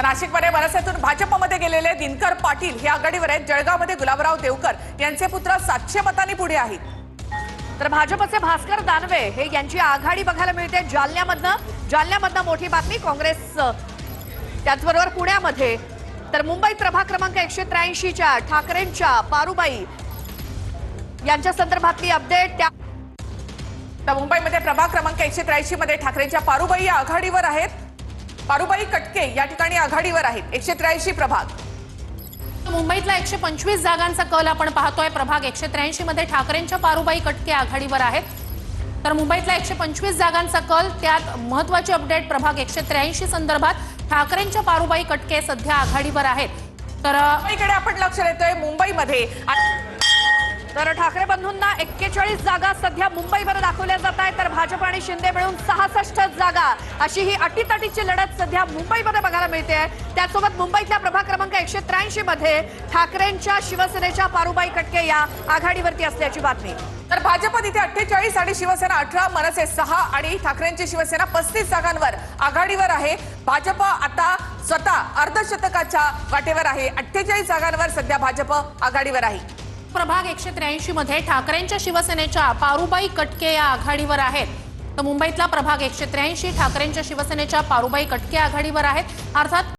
नाशिकमध्ये मनसेतून भाजपमध्ये गेलेले दिनकर पाटील हे आघाडीवर आहेत। जळगावमध्ये गुलाबराव देवकर यांचे पुत्र 700 मतांनी पुढे आहेत। तर भाजपचे भास्कर दानवे हे यांची आघाडी बघायला मिळते जालन्यामधनं मोठी बातमी। काँग्रेस त्याचबरोबर पुण्यामध्ये तर मुंबईत प्रभाग क्रमांक 183 च्या ठाकरेंच्या पारुबाई यांच्या संदर्भातली अपडेट। तर मुंबईमध्ये प्रभाग क्रमांक 183 मध्ये ठाकरेंच्या पारुबाई आघाडीवर आहेत। पारुबाई कटके या ठिकाणी आघाडीवर आहेत। 183 प्रभाग मुंबईतला 125 जागांचा कल आपण पाहतोय। प्रभाग 183 मध्ये ठाकरेंच्या पारुबाई कटके आघाडीवर आहेत। तर मुंबईतला 125 जागांचा कल, त्यात महत्त्वाची अपडेट प्रभाग 183 संदर्भात ठाकरेंच्या पारुबाई कटके सध्या आघाडीवर आहेत। तर मुंबईकडे आपण लक्ष देतोय। मुंबईमध्ये तर ठाकरे बंधूंना 41 जागा सध्या मुंबईवर दाखवल्या जात आहेत। तर भाजप आणि शिंदे मिळून 66 जागा अशी ही अटीतटीची लढत सध्या मुंबईमध्ये बघायला मिळते आहे। त्यासोबत मुंबईतल्या प्रभाग क्रमांक 183 मध्ये ठाकरेंच्या शिवसेनेच्या पारुबाई कटके या आघाडीवरती असल्याची बातमी। तर भाजप तिथे 48 आणि शिवसेना 18, मनसे 6 आणि ठाकरेंची शिवसेना 35 जागांवर आघाडीवर आहे। भाजप आता स्वतः अर्धशतकाच्या वाटेवर आहे। 48 जागांवर सध्या भाजप आघाडीवर आहे। प्रभाग 183 मध्ये ठाकरेंच्या शिवसेनेच्या पारुबाई कटके या आघाडीवर आहेत। तर मुंबईतला प्रभाग 183 ठाकरेंच्या शिवसेनेच्या पारुबाई कटके आघाडीवर आहेत। अर्थात